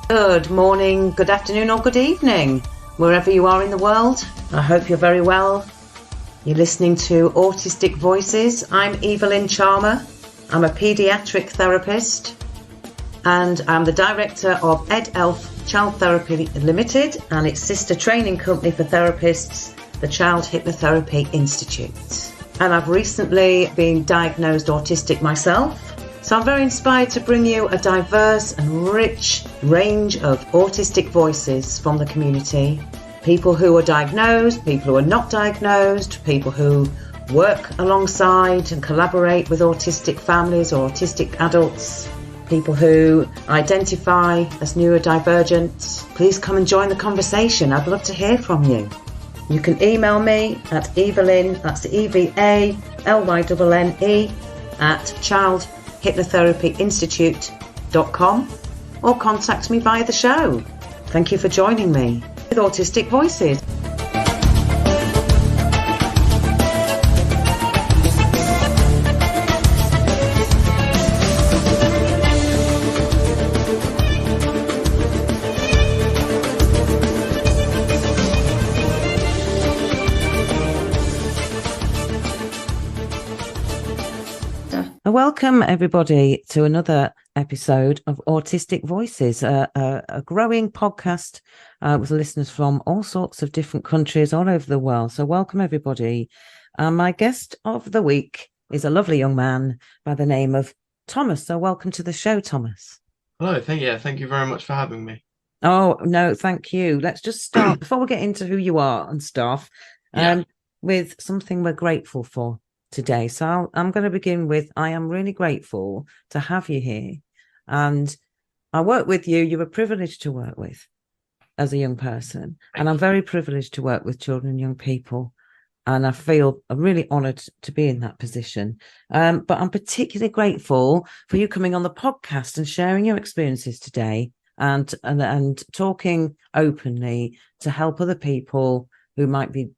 Good morning, good afternoon, or good evening, wherever you are in the world. I hope you're very well. You're listening to Autistic Voices. I'm Evalynne Charmer. I'm a paediatric therapist and I'm the director of EdElf Child Therapy Limited and its sister training company for therapists, the Child Hypnotherapy Institute. And I've recently been diagnosed autistic myself. So I'm very inspired to bring you a diverse and rich range of autistic voices from the community. People who are diagnosed, people who are not diagnosed, people who work alongside and collaborate with autistic families or autistic adults, people who identify as neurodivergent. Please come and join the conversation. I'd love to hear from you. You can email me at Evalynne, that's EVALYNNE, at childhypnotherapyinstitute.com or contact me via the show. Thank you for joining me with Autistic Voices. Welcome everybody to another episode of Autistic Voices, a growing podcast with listeners from all sorts of different countries all over the world. So welcome everybody. My guest of the week is a lovely young man by the name of Thomas. So welcome to the show, Thomas. Hello, thank you very much for having me. Oh, no, thank you. Let's just start before we get into who you are and stuff, with something we're grateful for today. So I'm going to begin with, I am really grateful to have you here. And I work with you. You're a privilege to work with as a young person. And I'm very privileged to work with children and young people. And I feel I'm really honoured to be in that position. But I'm particularly grateful for you coming on the podcast and sharing your experiences today and talking openly to help other people who might be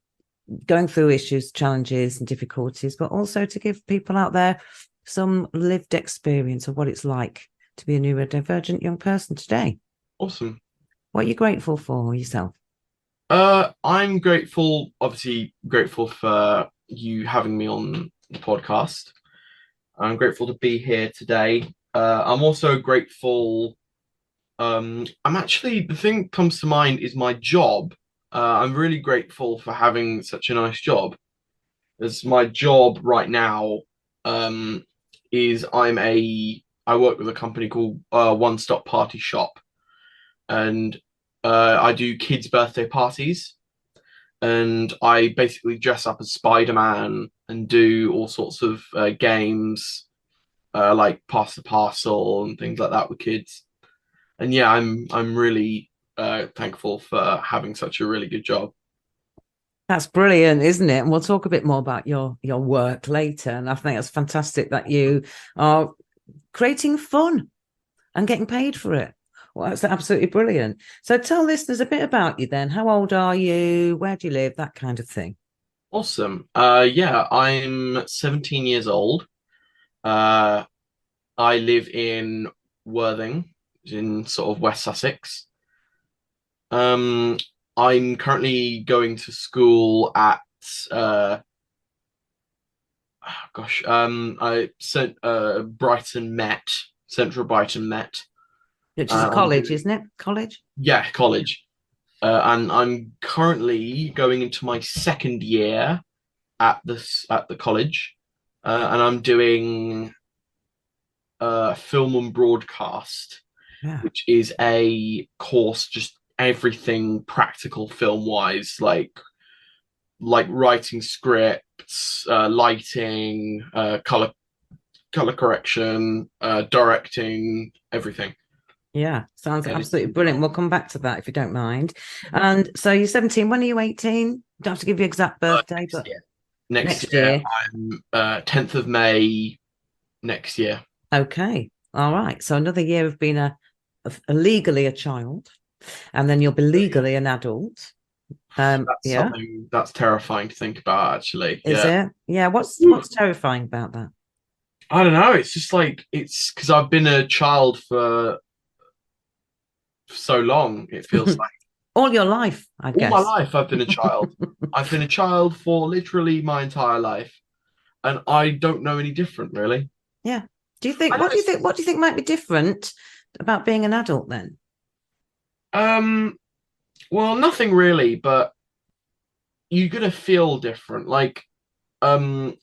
going through issues, challenges and difficulties, but also to give people out there some lived experience of what it's like to be a neurodivergent young person today. Awesome. What are you grateful for yourself? I'm obviously grateful for you having me on the podcast. I'm grateful to be here today. I'm also grateful. The thing that comes to mind is my job. I'm really grateful for having such a nice job. As my job right now is I work with a company called One Stop Party Shop, and I do kids' birthday parties, and I basically dress up as Spiderman and do all sorts of games like pass the parcel and things like that with kids. And yeah, I'm really thankful for having such a really good job. That's brilliant, isn't it? And we'll talk a bit more about your work later. And I think it's fantastic that you are creating fun and getting paid for it. Well, that's absolutely brilliant. So tell listeners a bit about you then. How old are you? Where do you live? That kind of thing. Awesome. I'm 17 years old. I live in Worthing, in sort of West Sussex. I'm currently going to school at Brighton Met, Central Brighton Met. Which is a college, isn't it? College? Yeah, college. And I'm currently going into my second year at the college, and I'm doing film and broadcast, which is a course just everything practical film wise, like writing scripts, lighting, color correction, directing, everything. Yeah, sounds absolutely brilliant. We'll come back to that if you don't mind. And so you're 17. When are you 18? Don't have to give you exact birthday, but next year. I'm 10th of May next year. Okay. All right. So another year of being a legally a child, and then you'll be legally an adult. Something that's terrifying to think about, actually. Is it? Yeah. What's terrifying about that? I don't know. It's just like, it's because I've been a child for so long. It feels like All your life, I all my guess. life I've been a child. I've been a child for literally my entire life, and I don't know any different, really. Yeah. I know it's What do you think might be different about being an adult then? um well, nothing really, but you're gonna feel different. Like um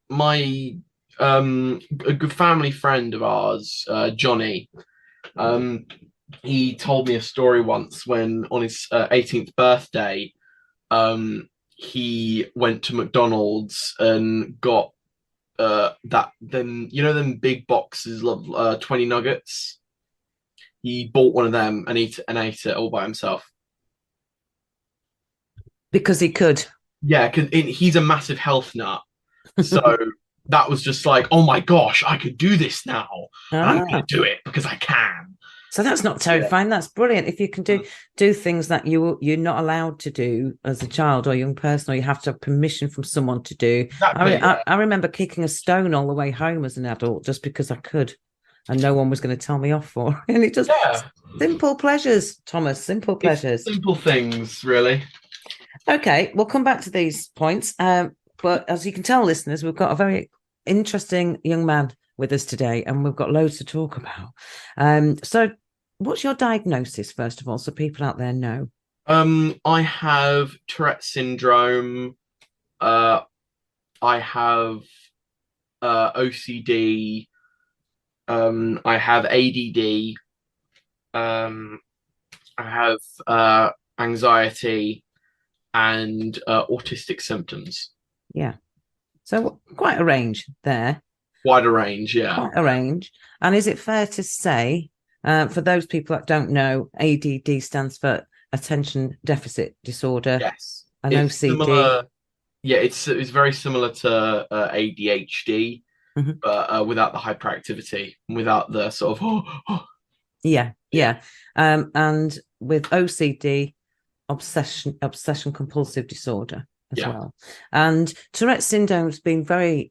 my a good family friend of ours, Johnny, um he told me a story once when on his 18th birthday, he went to McDonald's and got that then them big boxes of 20 nuggets. He bought one of them and ate it all by himself. Because he could. Yeah, because he's a massive health nut. So that was just like, oh my gosh, I could do this now. And I'm going Ah, to do it because I can. so that's not Yeah. terrifying. That's brilliant. If you can do things that you're not allowed to do as a child or young person, or you have to have permission from someone to do. Exactly. I remember kicking a stone all the way home as an adult just because I could, and no one was going to tell me off for it. And it just Yeah. simple pleasures, Thomas. Simple It's pleasures. simple things, really. Okay, we'll come back to these points. But as you can tell, listeners, we've got a very interesting young man with us today, and we've got loads to talk about. So what's your diagnosis, first of all, so people out there know? I have Tourette syndrome. Uh, I have OCD. I have ADD. I have anxiety and autistic symptoms. Yeah. So quite a range there. Wider range, yeah. Quite a range. And is it fair to say, for those people that don't know, ADD stands for attention deficit disorder, Yes. and It's OCD. similar. Yeah, it's very similar to ADHD, but without the hyperactivity, without the sort of Yeah. And with OCD, obsession compulsive disorder as well. And Tourette syndrome has been very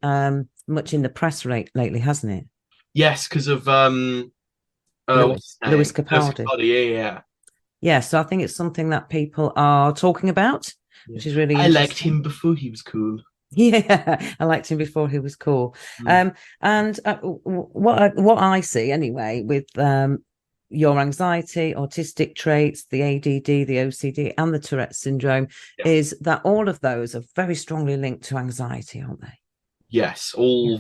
much in the press lately, hasn't it? Yes, because of Lewis Capaldi. Yeah. So I think it's something that people are talking about, which is really I liked interesting. him before he was cool. Yeah, I liked him before he was cool. And what I see anyway with your anxiety, autistic traits, the ADD, the OCD, and the Tourette syndrome is that all of those are very strongly linked to anxiety, aren't they? Yes, all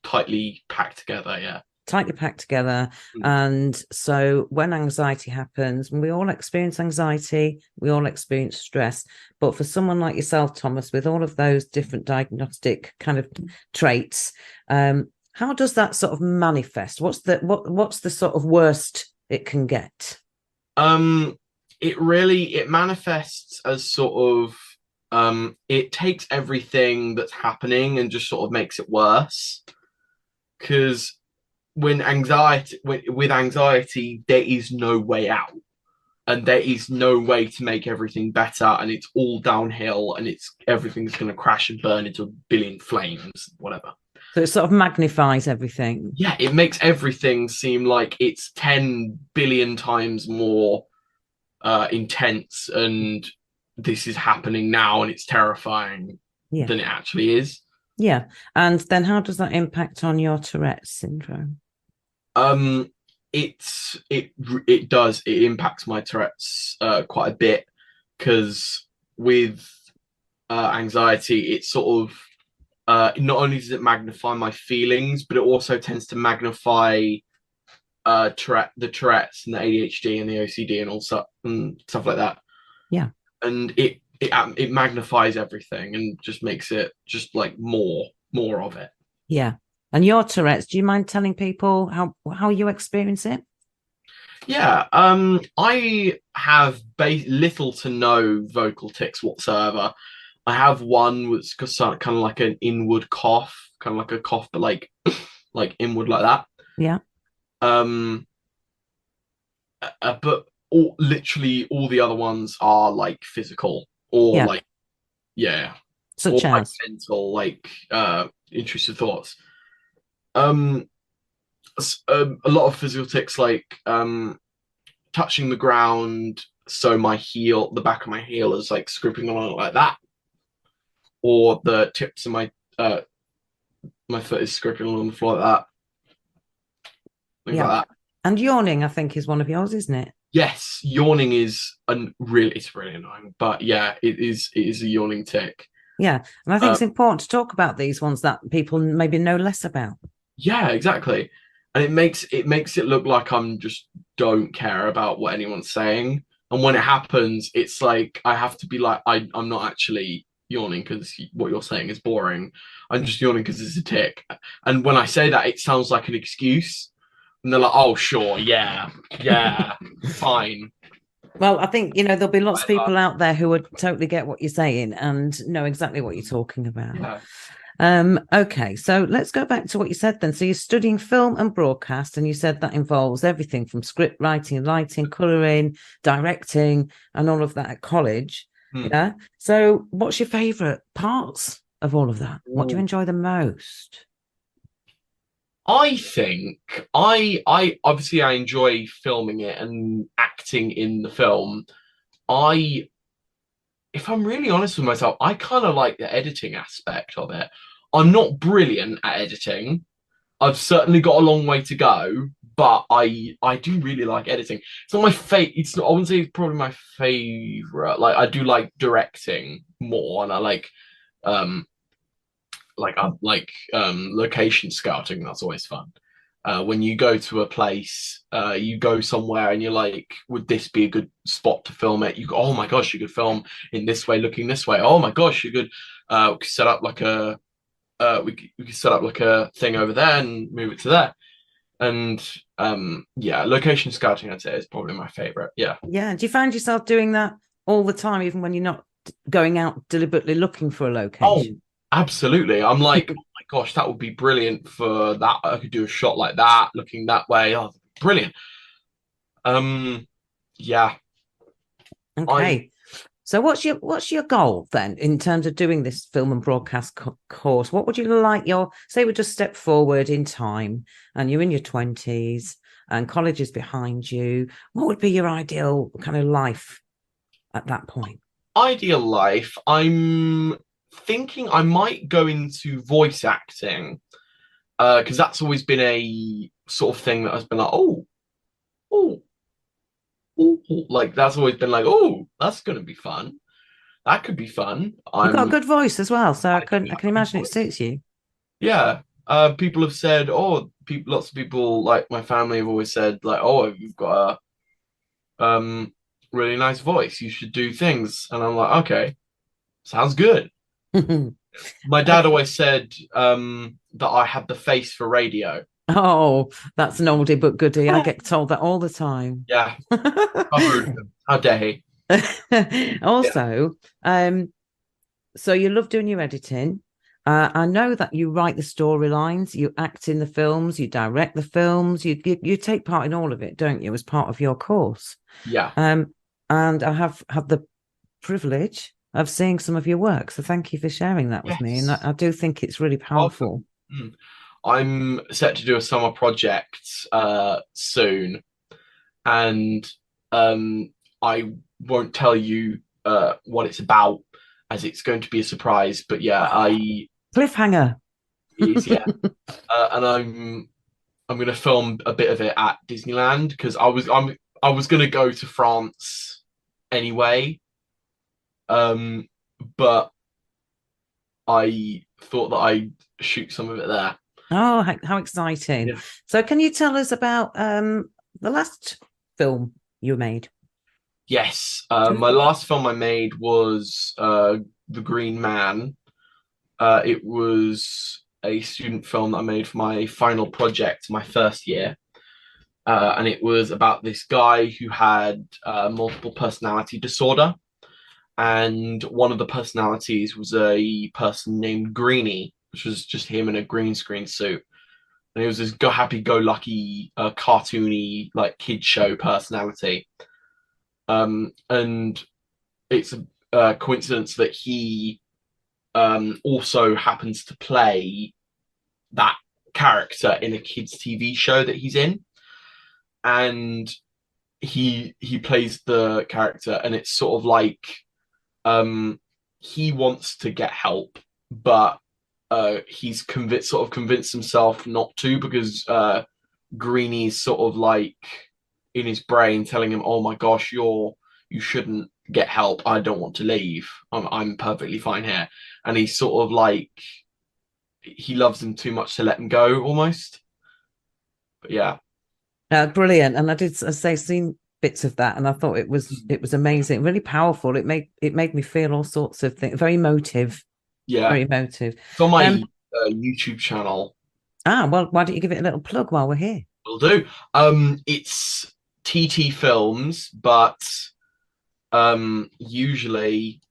tightly packed together. Yeah, tightly packed together. And so when anxiety happens, we all experience anxiety, we all experience stress. But for someone like yourself, Thomas, with all of those different diagnostic kind of traits, how does that sort of manifest? What's the sort of worst it can get? It manifests as sort of it takes everything that's happening and just sort of makes it worse. Because with anxiety, there is no way out, and there is no way to make everything better, and it's all downhill, and everything's going to crash and burn into a billion flames, whatever. So it sort of magnifies everything. Yeah, it makes everything seem like it's 10 billion times more intense, and this is happening now, and it's terrifying than it actually is. Yeah. And then how does that impact on your Tourette syndrome? It does. It impacts my Tourette's quite a bit, because with anxiety, it's sort of not only does it magnify my feelings, but it also tends to magnify the Tourette's and the ADHD and the OCD and all stuff like that. Yeah. And it magnifies everything and just makes it just like more of it. Yeah. And your Tourette's, do you mind telling people how you experience it? Yeah, I have little to no vocal tics whatsoever. I have one which is kind of like an inward cough, kind of like a cough, but like inward like that. Yeah. But literally all the other ones are like physical or like such or as like mental, like intrusive thoughts. A lot of physical tics, like touching the ground, so the back of my heel is like scraping along like that, or the tips of my foot is scraping along the floor like that. Things like that. And yawning, I think, is one of yours, isn't it? Yes, yawning is it's really annoying, but yeah, it is a yawning tic. Yeah, and I think it's important to talk about these ones that people maybe know less about. Yeah, exactly. And it makes it look like I'm just don't care about what anyone's saying. And when it happens, it's like I have to be like, I'm not actually yawning because what you're saying is boring. I'm just yawning because it's a tic. And when I say that, it sounds like an excuse. And they're like, oh, sure, yeah, fine. Well, I think, there'll be lots of people out there who would totally get what you're saying and know exactly what you're talking about. Yeah. Okay, so let's go back to what you said then. So you're studying film and broadcast, and you said that involves everything from script writing, lighting, colouring, directing, and all of that at college. Yeah. So what's your favourite parts of all of that? What do you enjoy the most? I think I obviously I enjoy filming it and acting in the film. If I'm really honest with myself, I kind of like the editing aspect of it. I'm not brilliant at editing. I've certainly got a long way to go, but I do really like editing. It's not my favorite. It's not. I wouldn't say it's probably my favorite. Like I do like directing more, and I like location scouting. That's always fun. When you go to a place, you go somewhere and you're like, would this be a good spot to film it? You go, oh my gosh, you could film in this way, looking this way. Oh my gosh, you could we could set up like we could set up like a thing over there and move it to there. And yeah, location scouting I'd say is probably my favorite. Yeah. Yeah. Do you find yourself doing that all the time, even when you're not going out deliberately looking for a location? Oh, absolutely. I'm like, oh my gosh, that would be brilliant for that. I could do a shot like that, looking that way. Oh, brilliant. Yeah. Okay. So what's your goal then in terms of doing this film and broadcast course? What would you like say we just step forward in time and you're in your 20s and college is behind you. What would be your ideal kind of life at that point? Ideal life. I'm thinking I might go into voice acting because that's always been a sort of thing that has been like, oh, like that's always been like, oh, that's going to be fun. That could be fun. You've got a good voice as well, so I can imagine it suits you. Yeah. People have said, lots of people like my family have always said, like, oh, you've got a really nice voice. You should do things. And I'm like, okay, sounds good. My dad always said that I had the face for radio. Oh, that's an oldie but goodie. I get told that all the time. Yeah. How dare he? Also, so you love doing your editing. I know that you write the storylines, you act in the films, you direct the films, you take part in all of it, don't you, as part of your course? Yeah. And I have had the privilege of seeing some of your work. So thank you for sharing that with me. And I do think it's really powerful. I'm set to do a summer project soon, and I won't tell you what it's about, as it's going to be a surprise. But yeah, cliffhanger. Yeah, and I'm going to film a bit of it at Disneyland because I was going to go to France anyway, but I thought that I'd shoot some of it there. Oh, how exciting. Yeah. So can you tell us about the last film you made? Yes. My last film I made was The Green Man. It was a student film that I made for my final project, my first year. And it was about this guy who had multiple personality disorder. And one of the personalities was a person named Greenie, which was just him in a green screen suit. And he was this happy-go-lucky, cartoony, like kid show personality. And it's a coincidence that he also happens to play that character in a kids' TV show that he's in. And he plays the character, and it's sort of like he wants to get help, but he's convinced himself not to, because Greenie's sort of like in his brain telling him, "Oh my gosh, you shouldn't get help. I don't want to leave. I'm perfectly fine here." And he's sort of like he loves him too much to let him go, almost. But yeah. Brilliant. And I did, as I say, seen bits of that, and I thought it was amazing, really powerful. It made me feel all sorts of things. Very emotive. Yeah. Very emotive. It's on my Um, YouTube channel. well, why don't you give it a little plug while we're here? Will do. It's TT Films, but usually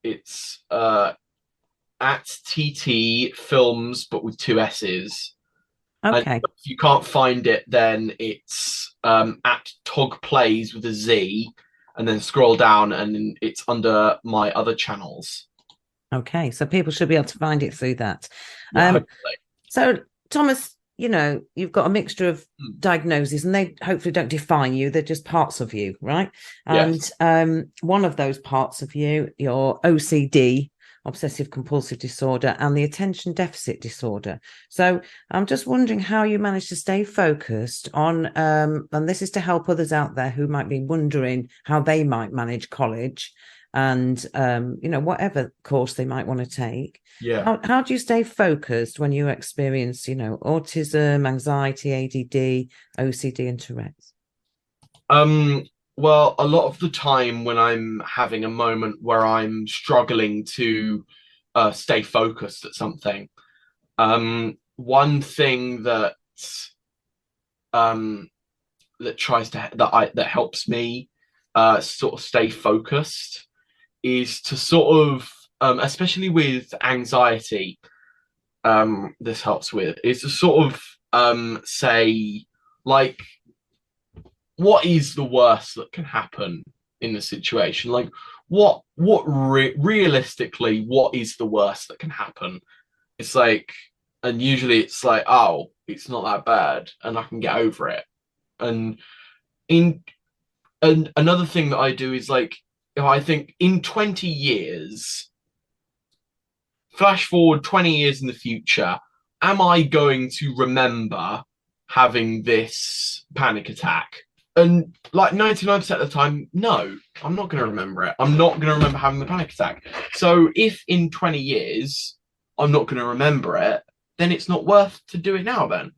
it's at TT Films, but with two S's. And Okay. if you can't find it, then it's at Tog Plays with a Z, and then scroll down, and it's under my other channels. Okay. So people should be able to find it through that. Yeah, hopefully. So Thomas, you've got a mixture of Hmm. diagnoses, and they hopefully don't define you. They're just parts of you, right? Yes. And one of those parts of you, your OCD, obsessive compulsive disorder, and the attention deficit disorder. So I'm just wondering how you manage to stay focused on, and this is to help others out there who might be wondering how they might manage college and whatever course they might want to take. Yeah. How do you stay focused when you experience, autism, anxiety, ADD, OCD, and Tourette's? Well, a lot of the time when I'm having a moment where I'm struggling to stay focused at something, one thing um, that helps me sort of stay focused is to sort of, especially with anxiety, this helps with, is to sort of say, like, what is the worst that can happen in the situation? Like, realistically, what is the worst that can happen? It's like, and usually it's like, oh, it's not that bad, and I can get over it. And in and another thing that I do is like, if I think in 20 years, flash forward 20 years in the future, am I going to remember having this panic attack? And like 99% of the time, no, I'm not going to remember it. I'm not going to remember having the panic attack. So if in 20 years I'm not going to remember it, then it's not worth to do it now then.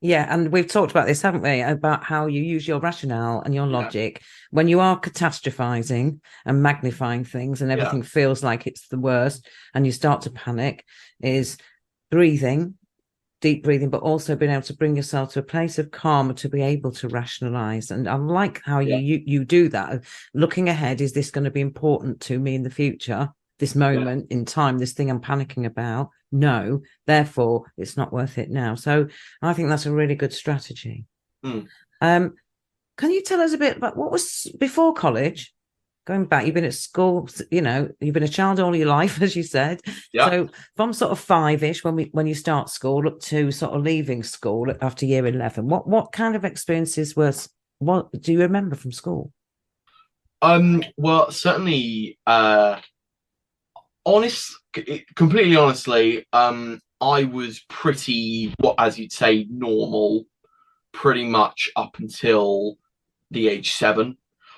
Yeah, and we've talked about this, haven't we? About how you use your rationale and your Yeah. logic when you are catastrophizing and magnifying things and Yeah. everything feels like it's the worst and you start to panic, is breathing, deep breathing, but also being able to bring yourself to a place of calm to be able to rationalize. And I like how you do that. Looking ahead, is this going to be important to me in the future? This moment in time, this thing I'm panicking about? No, therefore it's not worth it now. So I think that's a really good strategy. Mm. Can you tell us a bit about what was before college? Going back, you've been at school, you've been a child all your life, as you said. Yeah. So from sort of 5-ish, when you start school, up to sort of leaving school after year 11, what kind of experiences what do you remember from school? Well, certainly, completely honestly, I was pretty, what as you'd say, normal, pretty much up until the age 7,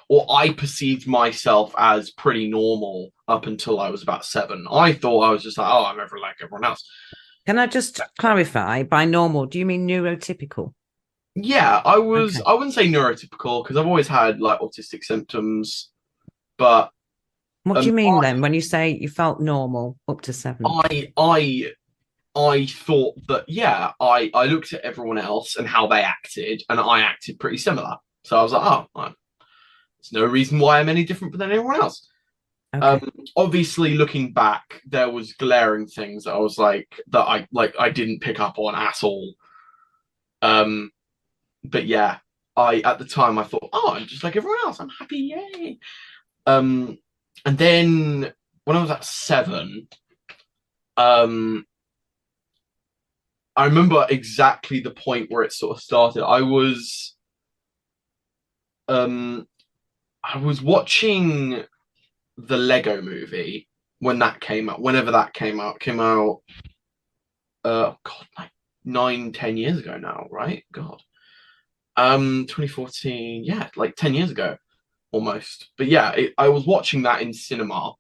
or I perceived myself as pretty normal up until I was about 7. I thought I was just like, oh, I'm ever like everyone else. Can I just clarify, by normal, do you mean neurotypical? Yeah, Okay. I wouldn't say neurotypical because I've always had like autistic symptoms, but What do um, you mean then when you say you felt normal up to 7? I I I thought that, yeah, I looked at everyone else and how they acted, and I acted pretty similar. So I was like, oh, well, there's no reason why I'm any different than everyone else. Okay. Obviously, looking back, there was glaring things that I was I didn't pick up on at all. Um, but yeah, I at the time I thought, oh, I'm just like everyone else. I'm happy, yay. Um, and then when I was at 7, um, I remember exactly the point where it sort of started. I was watching the Lego movie when that came out, whenever that came out, God, like 9, 10 years ago now, right? God. 2014, yeah, like 10 years ago almost. But yeah, I was watching that in cinema,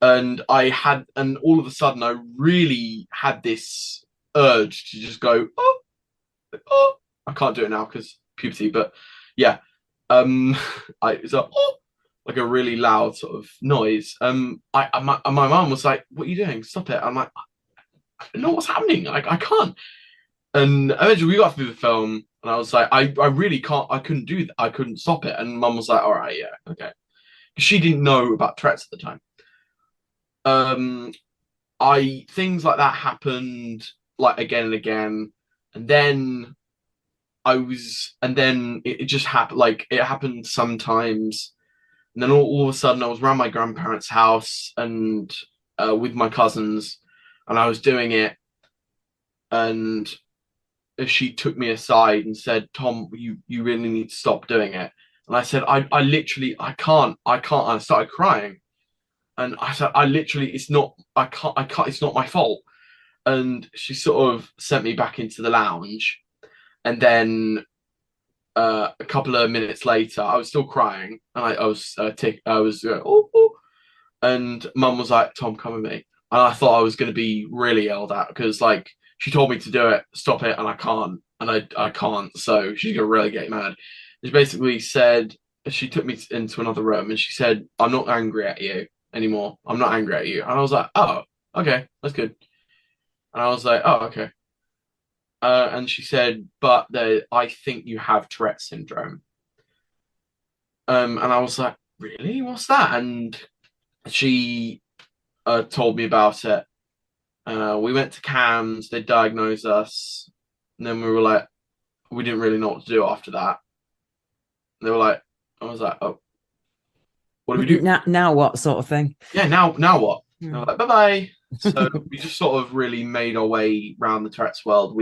and all of a sudden I really had this urge to just go, oh, oh. I can't do it now because puberty, but yeah, it's a oh, like a really loud sort of noise. My mum was like, "What are you doing? Stop it!" I'm like, "I don't know what's happening. Like, I can't." And eventually we got through the film, and I was like, I really can't. I couldn't do that. I couldn't stop it. And mum was like, "All right, yeah, okay." She didn't know about Tourette's at the time. Um, I things like that happened like again and again, and then and then it just happened. Like it happened sometimes, and then all of a sudden I was around my grandparents' house and with my cousins, and I was doing it, and she took me aside and said, "Tom, you really need to stop doing it." And I said, I literally, I can't. And I started crying, and I said, I literally, I can't, it's not my fault. And she sort of sent me back into the lounge, and then a couple of minutes later, I was still crying, and I was oh, oh, and Mum was like, "Tom, come with me," and I thought I was going to be really yelled at because like she told me to do it, stop it, and I can't, and I can't, so she's gonna really get mad. She basically said she took me into another room and she said, "I'm not angry at you anymore. I'm not angry at you," and I was like, "Oh, okay, that's good," and I was like, "Oh, okay." And she said, I think you have Tourette syndrome. And I was like, really? What's that? And she told me about it. We went to CAMS, they diagnosed us, and then we were like, we didn't really know what to do after that. They were like, I was like, oh, what do we do? Now what sort of thing? Yeah, now what? Hmm. They were like, bye bye. So we just sort of really made our way around the Tourette's world.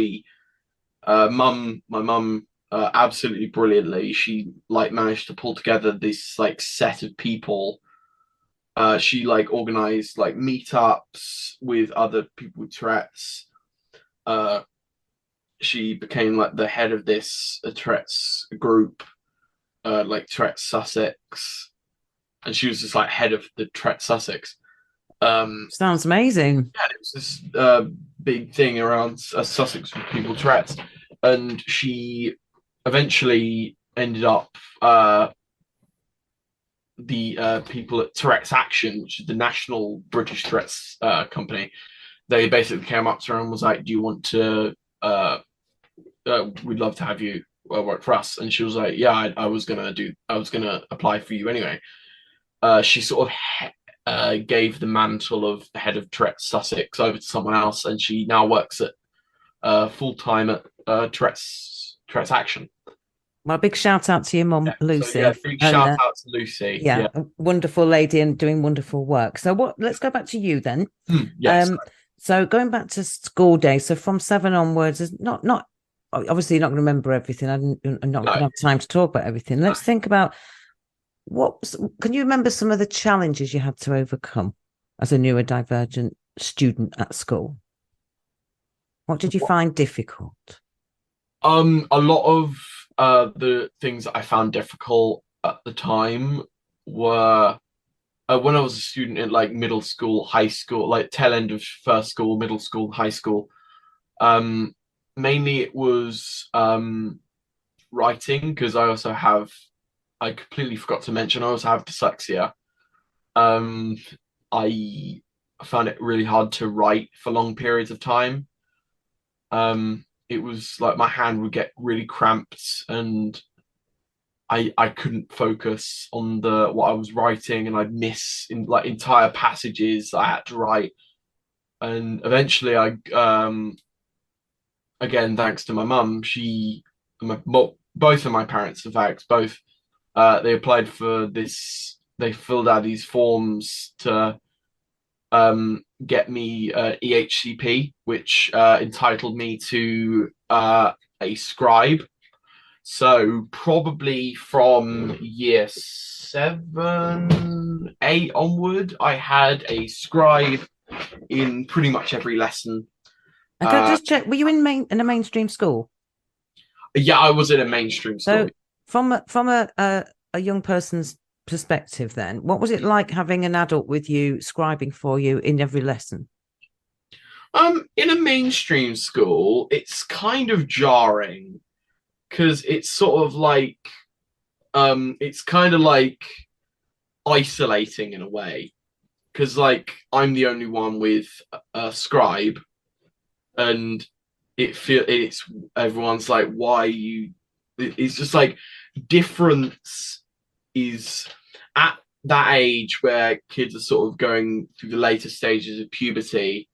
My mum, absolutely brilliantly, she like managed to pull together this like set of people. She like organized like meetups with other people with Tourette's. Uh, she became like the head of this Tourette's group, like Tourette's Sussex, and she was just like head of the Tourette's Sussex. Sounds amazing. Yeah, it was this big thing around Sussex with people with Tourette's, and she eventually ended up the people at Tourette's Action, which is the national British Tourette's company. They basically came up to her and was like, "Do you want to? We'd love to have you work for us." And she was like, "Yeah, I was gonna apply for you anyway." She sort of gave the mantle of the head of Tourette's Sussex over to someone else, and she now works at full time at Tourette's Action. Well, a big shout out to your mum, Lucy. So, yeah, big shout out to Lucy. Yeah, a wonderful lady and doing wonderful work. So let's go back to you then. Yes. So going back to school days, so from 7 onwards, is not obviously you're not going to remember everything. I'm not going to have time to talk about everything. Let's think about can you remember some of the challenges you had to overcome as a neurodivergent student at school? What did you find difficult? A lot of the things that I found difficult at the time were when I was a student in like middle school, high school, like tail end of first school, middle school, high school. Mainly it was writing because I completely forgot to mention I also have dyslexia. I found it really hard to write for long periods of time. It was like my hand would get really cramped and I couldn't focus on what I was writing, and I'd miss in like entire passages I had to write. And eventually again, thanks to my mum, both of my parents, in fact, both they applied for this, they filled out these forms to get me EHCP, which entitled me to a scribe. So probably from year 7, 8 onward, I had a scribe in pretty much every lesson. And can I just check, were you in a mainstream school? Yeah, I was in a mainstream school. So from a young person's perspective then, what was it like having an adult with you scribing for you in every lesson? In a mainstream school, it's kind of jarring because it's sort of like it's kind of like isolating in a way, because like I'm the only one with a scribe, and it's everyone's like, why you, it's just like difference is at that age where kids are sort of going through the later stages of puberty.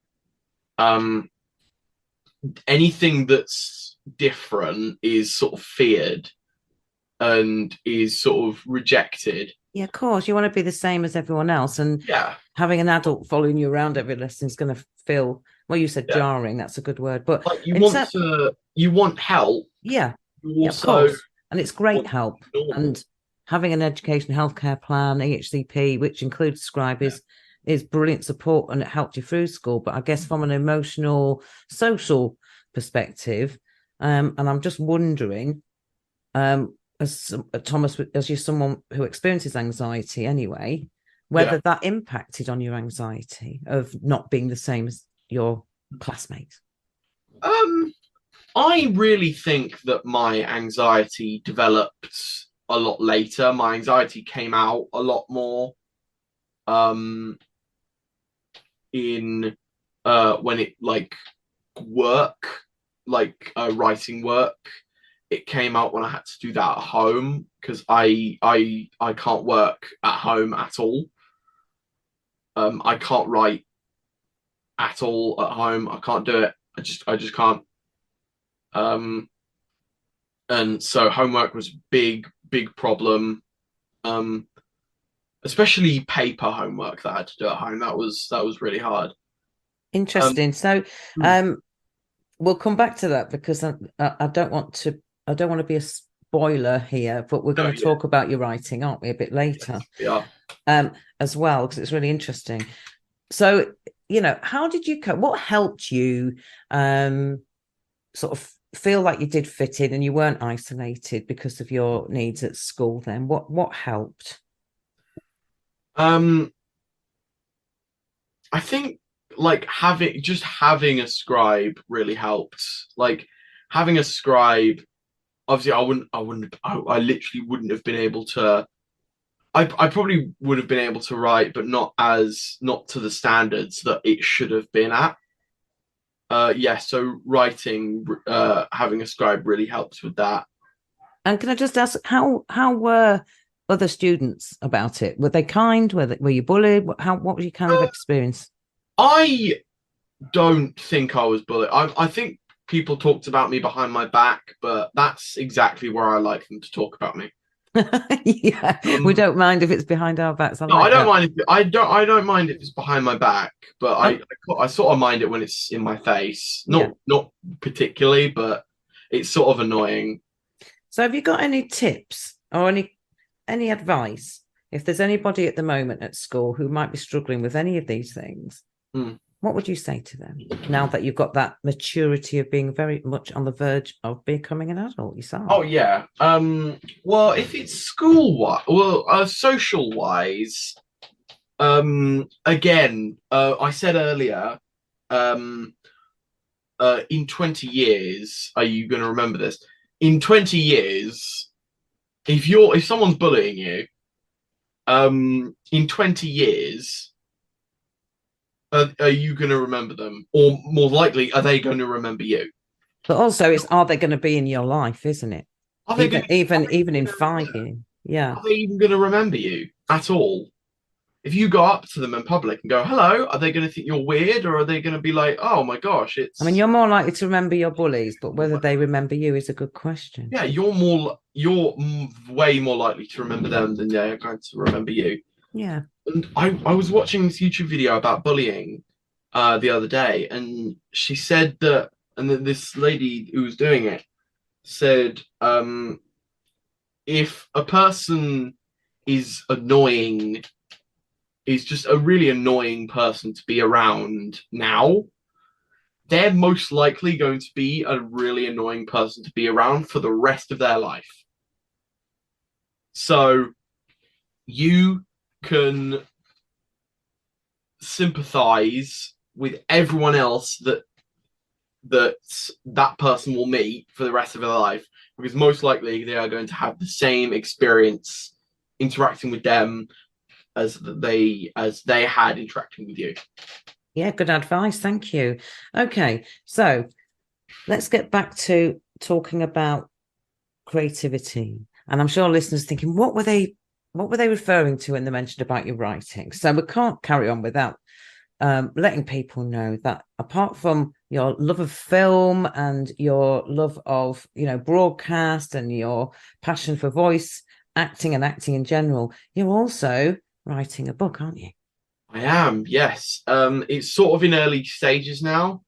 Anything that's different is sort of feared and is sort of rejected. Yeah, of course. You want to be the same as everyone else. And Yeah, having an adult following you around every lesson is going to feel, well, you said jarring. That's a good word. But like you want help. Yeah, You of course. And it's great help. And having an education healthcare plan, EHCP, which includes scribe, is brilliant support, and it helped you through school. But I guess from an emotional, social perspective, and I'm just wondering, as Thomas, as you're someone who experiences anxiety anyway, whether that impacted on your anxiety of not being the same as your classmates. I really think that my anxiety developed a lot later. My anxiety came out a lot more in when it like work, like writing work. It came out when I had to do that at home, because I can't work at home at all. I can't write at all at home. I can't do it. I just can't. And so homework was big problem. Especially paper homework that I had to do at home. That was really hard. Interesting. So we'll come back to that, because I don't want to be a spoiler here, but we're going to talk about your writing, aren't we, a bit later? Yeah. As well, because it's really interesting. So, how did you cope? What helped you sort of feel like you did fit in and you weren't isolated because of your needs at school then? What helped? I think like having a scribe really helped. Like having a scribe, obviously I literally wouldn't have been able to. I probably would have been able to write, but not to the standards that it should have been at. So writing, having a scribe really helps with that. And can I just ask, how were other students about it? Were they kind? Were you bullied? What was your kind of experience? I don't think I was bullied. I think people talked about me behind my back, but that's exactly where I like them to talk about me. Yeah, we don't mind if it's behind our backs. I don't mind. I don't mind if it's behind my back, but I sort of mind it when it's in my face. Not particularly, but it's sort of annoying. So, have you got any tips or any advice if there's anybody at the moment at school who might be struggling with any of these things? What would you say to them now that you've got that maturity of being very much on the verge of becoming an adult yourself? Oh yeah. Well, if it's school-wise, social-wise, again, I said earlier, in 20 years, are you going to remember this? In 20 years, if someone's bullying you, in 20 years, are you going to remember them? Or more likely, are they going to remember you? But also, are they going to be in your life, isn't it? Even in 5 years? Yeah. Are they even going to remember you at all? If you go up to them in public and go, hello, are they going to think you're weird, or are they going to be like, oh my gosh, it's... I mean, you're more likely to remember your bullies, but whether they remember you is a good question. Yeah, you're way more likely to remember them than they're going to remember you. Yeah. And I was watching this YouTube video about bullying the other day, and she said that, and then this lady who was doing it said, if a person is annoying, is just a really annoying person to be around now, they're most likely going to be a really annoying person to be around for the rest of their life. So you can sympathize with everyone else that person will meet for the rest of their life, because most likely they are going to have the same experience interacting with them as they had interacting with you. Yeah, good advice. Thank you. Okay, so let's get back to talking about creativity. And I'm sure listeners thinking, what were they referring to when they mentioned about your writing? So we can't carry on without letting people know that apart from your love of film and your love of, broadcast and your passion for voice acting and acting in general, you're also writing a book, aren't you? I am, yes. It's sort of in early stages now,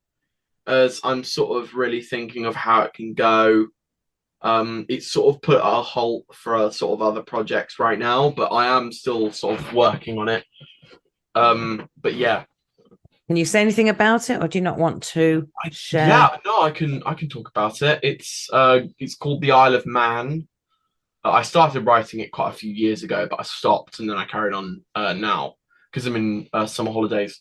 as I'm sort of really thinking of how it can go. It's sort of put a halt for sort of other projects right now, but I am still sort of working on it. But yeah. Can you say anything about it, or do you not want to share? Yeah, no, I can talk about it. It's called The Isle of Man. I started writing it quite a few years ago, but I stopped and then I carried on now because I'm in summer holidays.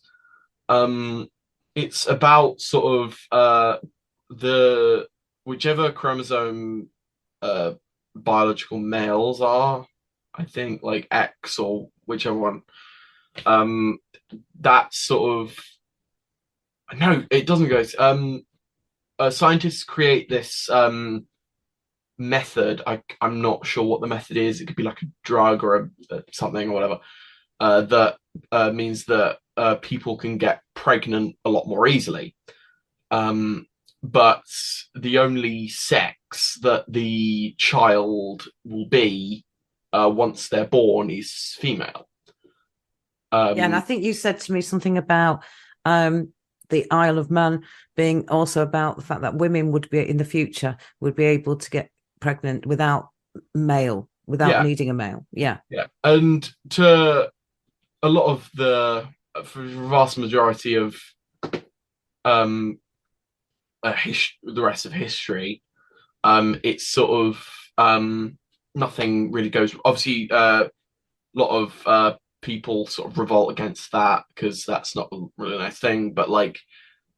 It's about sort of the whichever chromosome biological males are, I think like X or whichever one. That sort of no, it doesn't go. Scientists create this method. I'm not sure what the method is. It could be like a drug or something or whatever. That means that people can get pregnant a lot more easily. But the only sex that the child will be once they're born is female. Yeah, and I think you said to me something about the Isle of Man being also about the fact that women would be in the future would be able to get pregnant without needing a male. Yeah. And to a lot of the vast majority of the rest of history, it's sort of nothing really goes. Obviously, a lot of people sort of revolt against that because that's not a really nice thing. But like,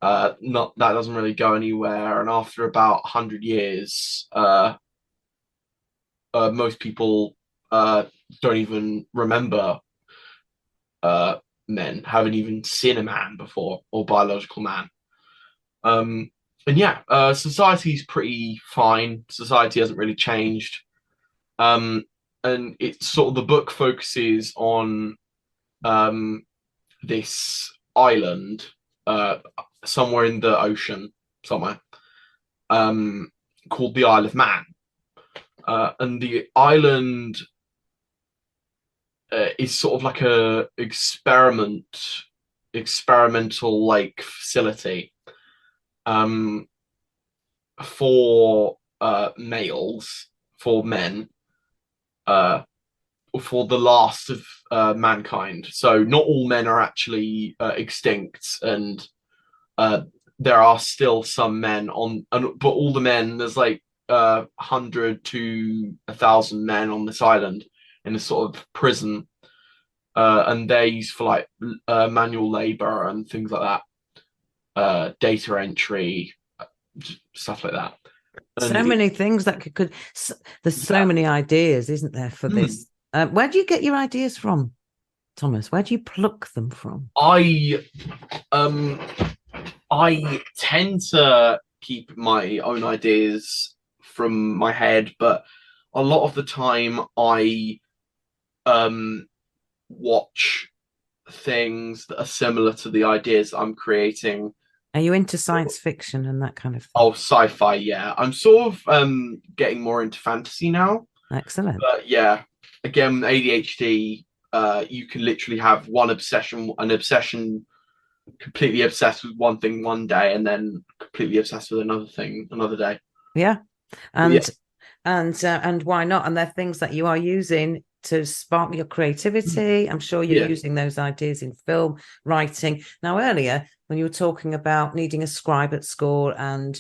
not that doesn't really go anywhere. And after about 100 years, most people don't even remember men, haven't even seen a man before or biological man. And yeah, society's pretty fine. Society hasn't really changed. And it's sort of the book focuses on this island somewhere in the ocean, somewhere called the Isle of Man. And the island is sort of like a experimental like facility for males, for men, for the last of mankind. So not all men are actually extinct, and there are still some men on, but all the men, there's like 100 to 1,000 men on this island in a sort of prison, and they're used for like manual labor and things like that, data entry, stuff like that. And so many things that could there's so many ideas, isn't there, for this? Where do you get your ideas from, Thomas? Where do you pluck them from? I tend to keep my own ideas from my head, but a lot of the time I watch things that are similar to the ideas I'm creating. Are you into science fiction and that kind of thing? Oh, sci-fi, yeah. I'm sort of getting more into fantasy now. Excellent. But yeah, again, ADHD, you can literally have an obsession, completely obsessed with one thing one day and then completely obsessed with another thing another day. Yeah, And why not? And they're things that you are using to spark your creativity. I'm sure you're using those ideas in film writing. Now, earlier, when you were talking about needing a scribe at school and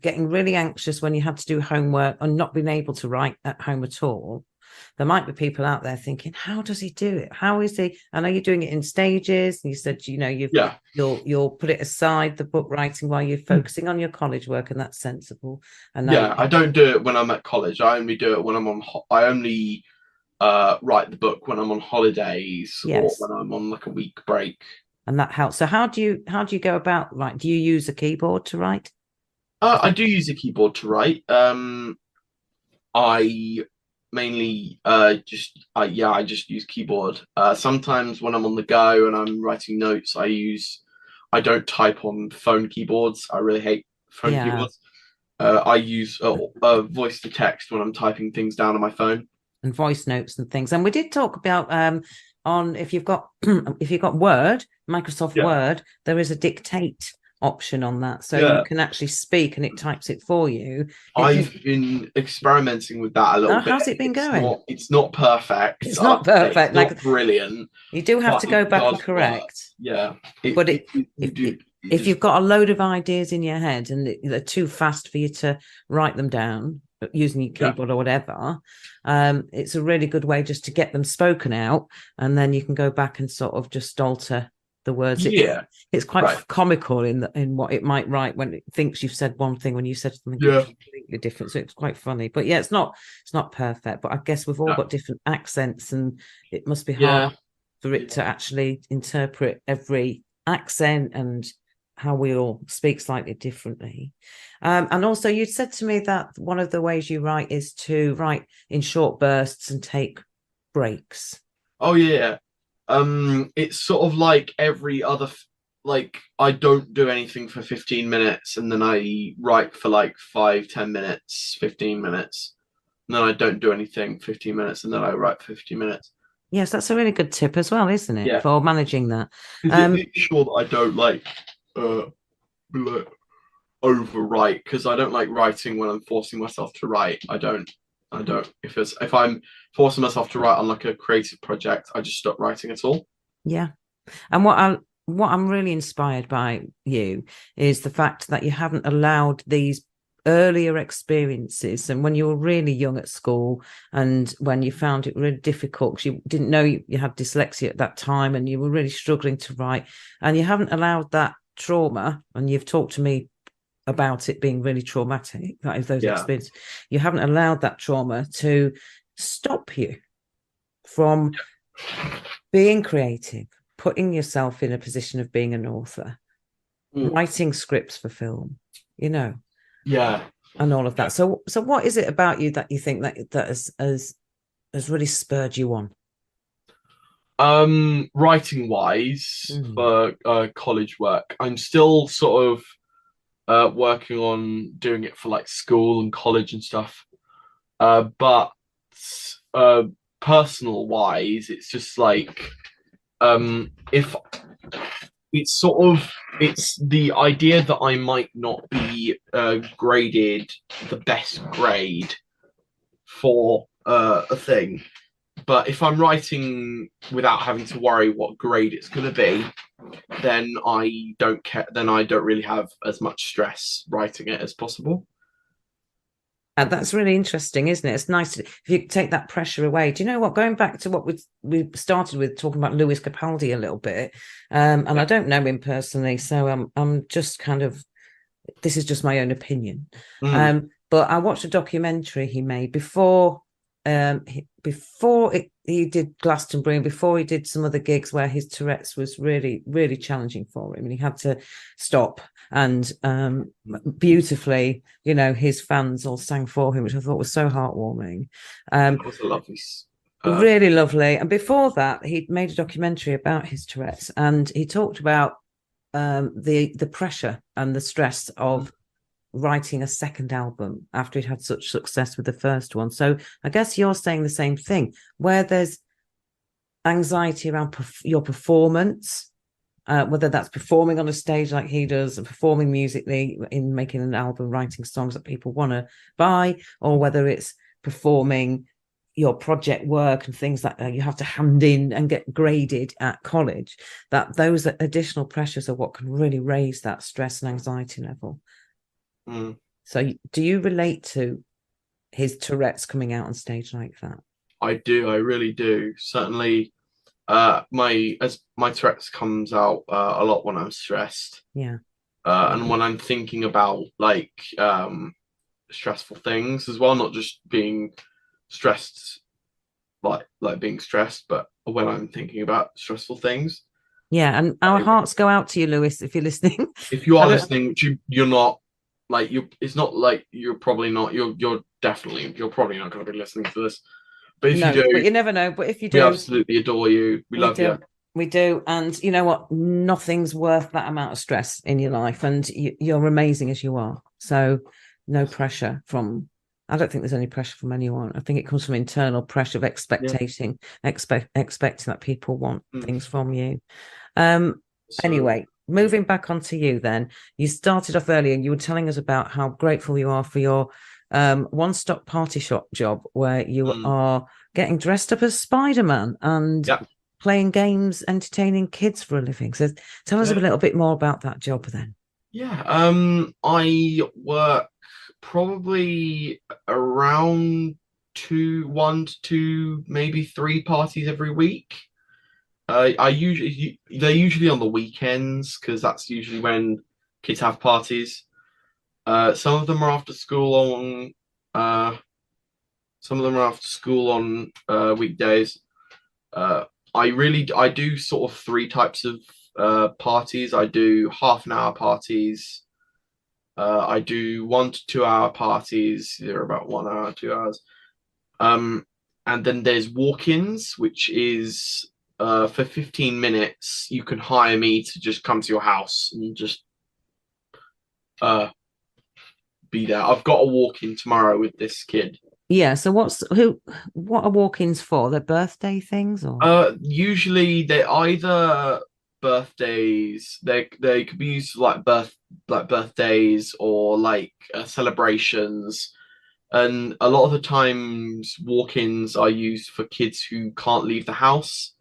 getting really anxious when you had to do homework and not being able to write at home at all, there might be people out there thinking, how does he do it? How is he? I know you're doing it in stages. And you said, you'll put it aside, the book writing, while you're focusing on your college work, and that's sensible. And I don't do it when I'm at college. I only do it when I'm on. I only write the book when I'm on holidays or when I'm on like a week break. And that helps. So how do you go about writing? Do you use a keyboard to write? I do use a keyboard to write. I mainly I just use keyboard. Sometimes when I'm on the go and I'm writing notes, I don't type on phone keyboards. I really hate phone keyboards. I use voice to text when I'm typing things down on my phone, and voice notes and things. And we did talk about on if you've got Word, Microsoft Word, there is a dictate option on that, so you can actually speak and it types it for you. I've been experimenting with that a little bit. How's it been going? It's not perfect. It's not perfect. It's not brilliant. You do have to go back and correct. Yeah. If you've got a load of ideas in your head and they're too fast for you to write them down using your keyboard or whatever, it's a really good way just to get them spoken out, and then you can go back and sort of just alter the words. It's quite comical in what it might write when it thinks you've said one thing when you said something completely different. So it's quite funny. But it's not perfect. But I guess we've all got different accents, and it must be hard for it to actually interpret every accent and how we all speak slightly differently. And also, you said to me that one of the ways you write is to write in short bursts and take breaks. Oh yeah. It's sort of like every other, like I don't do anything for 15 minutes and then I write for like 5-10 minutes, 15 minutes, and then I don't do anything 15 minutes and then I write for 15 minutes. Yes, that's a really good tip as well, isn't it? For managing that. Make sure that I don't like overwrite, because I don't like writing when I'm forcing myself to write. I don't. If I'm forcing myself to write on like a creative project, I just stop writing at all. Yeah. And what I'm really inspired by you is the fact that you haven't allowed these earlier experiences, and when you were really young at school and when you found it really difficult because you didn't know you had dyslexia at that time and you were really struggling to write, and you haven't allowed that trauma, and you've talked to me about it being really traumatic, that is those experiences, you haven't allowed that trauma to stop you from being creative, putting yourself in a position of being an author, writing scripts for film, and all of that. So what is it about you that you think that has really spurred you on? Writing wise, for college work, I'm still sort of working on doing it for like school and college and stuff, but personal wise, it's just like if it's the idea that I might not be graded the best grade for a thing, but if I'm writing without having to worry what grade it's going to be, then I don't care. Then I don't really have as much stress writing it as possible. And that's really interesting, isn't it? It's nice if you take that pressure away. Do you know what? Going back to what we started with, talking about Lewis Capaldi a little bit, and I don't know him personally, so I'm just kind of, this is just my own opinion. But I watched a documentary he made before he did Glastonbury, and before he did some other gigs where his Tourette's was really, really challenging for him, and he had to stop. And beautifully, his fans all sang for him, which I thought was so heartwarming. That was a lovely, really lovely. And before that, he'd made a documentary about his Tourette's, and he talked about the pressure and the stress of writing a second album after he'd had such success with the first one. So I guess you're saying the same thing, where there's anxiety around your performance, whether that's performing on a stage like he does, and performing musically in making an album, writing songs that people want to buy, or whether it's performing your project work and things that you have to hand in and get graded at college, that those additional pressures are what can really raise that stress and anxiety level. So do you relate to his Tourette's coming out on stage like that? I do, I really do. Certainly my Tourette's comes out a lot when I'm stressed. Yeah. And when I'm thinking about like stressful things as well, not just being stressed like being stressed, but when I'm thinking about stressful things. Yeah, and our hearts go out to you, Lewis, if you're listening. If you are listening, you're not like it's not like you're probably not you're probably not going to be listening to this. But if you do, but you never know. But if you do, we absolutely adore you. We love you. We do. And you know what? Nothing's worth that amount of stress in your life. And you're amazing as you are. So no pressure from, I don't think there's any pressure from anyone. I think it comes from internal pressure of expecting that people want things from you. Anyway, moving back onto you then. You started off earlier and you were telling us about how grateful you are for your one-stop party shop job, where you are getting dressed up as Spiderman and playing games, entertaining kids for a living. So tell us a little bit more about that job then. I work probably around 1 to 2, maybe 3 parties every week. They're usually on the weekends because that's usually when kids have parties. Some of them are after school on weekdays. I do sort of 3 types of parties. I do half-an-hour parties. I do 1 to 2 hour parties. They're about 1 hour, 2 hours. And then there's walk-ins, which is for 15 minutes. You can hire me to just come to your house and just be there. I've got a walk-in tomorrow with this kid. Yeah. So what are walk-ins for? They're birthday things, or usually they're either birthdays. They could be used for like birthdays or like celebrations. And a lot of the times walk-ins are used for kids who can't leave the house.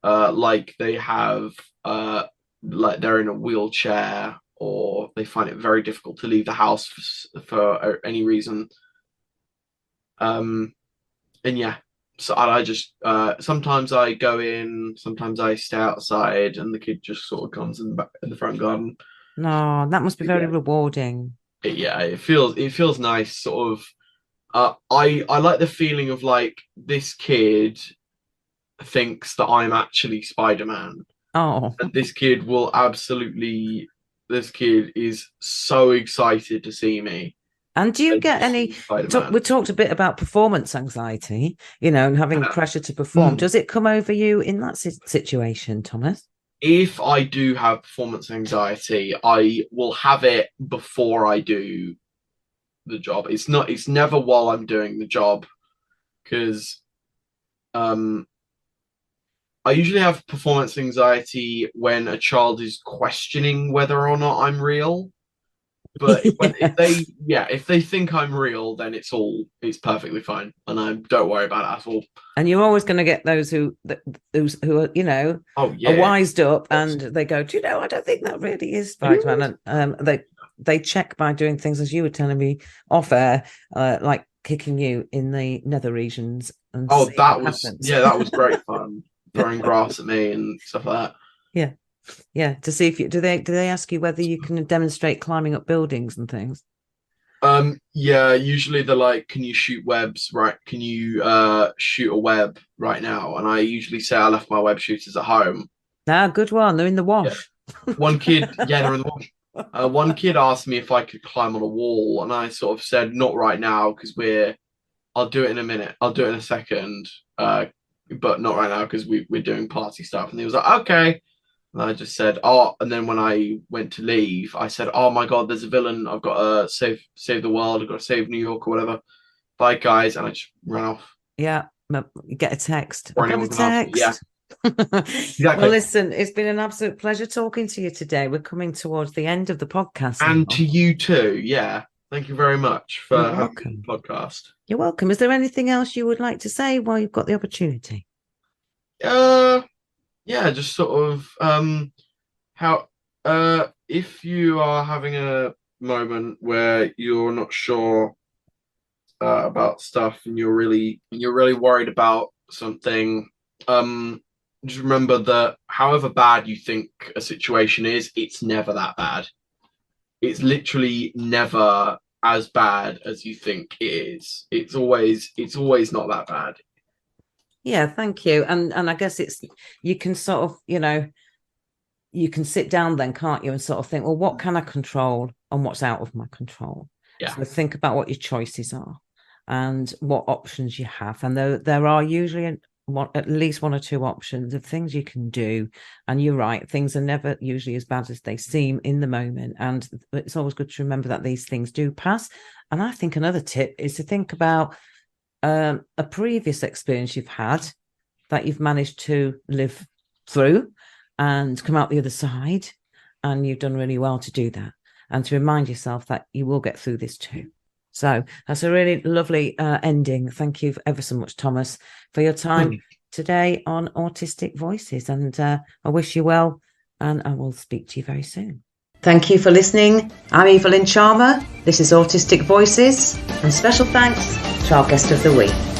Like they have like they're in a wheelchair, or they find it very difficult to leave the house for any reason. And yeah, so I just sometimes I go in, sometimes I stay outside, and the kid just sort of comes in the front garden. No, that must be very rewarding. It feels nice, sort of. I like the feeling of like this kid thinks that I'm actually Spider-Man. Oh, and this kid is so excited to see me. And do you get any? We talked a bit about performance anxiety, and having pressure to perform. Does it come over you in that situation, Thomas? If I do have performance anxiety, I will have it before I do the job. It's never while I'm doing the job, because I usually have performance anxiety when a child is questioning whether or not I'm real. But if they think I'm real, then it's perfectly fine, and I don't worry about it at all. And you're always going to get those who are are wised up, and they go, do you know, I don't think that really is Spider-Man. And they check by doing things, as you were telling me off air, like kicking you in the nether regions. And that was great fun, throwing grass at me and stuff like that. Yeah, to see if do they ask you whether you can demonstrate climbing up buildings and things? Usually they're like, can you shoot webs, right? Can you shoot a web right now? And I usually say I left my web shooters at home. Good one. They're in the wash. One kid, they're in the wash. One kid asked me if I could climb on a wall, and I sort of said not right now, because I'll do it in a minute. I'll do it in a second, but not right now because we're doing party stuff. And he was like, okay. And I just said, and then when I went to leave, I said, oh my God, there's a villain. I've got to save the world. I've got to save New York or whatever. Bye, guys. And I just ran off. Yeah. You get a text. Yeah. Exactly. Well, listen, it's been an absolute pleasure talking to you today. We're coming towards the end of the podcast. And now. to you too. Yeah. Thank you very much for You're having welcome. the podcast. You're welcome. Is there anything else you would like to say while you've got the opportunity? Yeah, just sort of how if you are having a moment where you're not sure about stuff and you're really worried about something, just remember that however bad you think a situation is, it's never that bad. It's literally never as bad as you think it is. It's always not that bad. Yeah, thank you. And I guess you can sort of, you can sit down then, can't you, and sort of think, well, what can I control and what's out of my control? Yeah. So think about what your choices are and what options you have. And there are usually at least one or two options of things you can do. And you're right, things are never usually as bad as they seem in the moment. And it's always good to remember that these things do pass. And I think another tip is to think about a previous experience you've had that you've managed to live through and come out the other side, and you've done really well to do that, and to remind yourself that you will get through this too. So that's a really lovely ending. Thank you ever so much, Thomas, for your time today on Autistic Voices, and I wish you well, and I will speak to you very soon. Thank you for listening. I'm Evalynne Charmer. This is Autistic Voices, and special thanks to our guest of the week.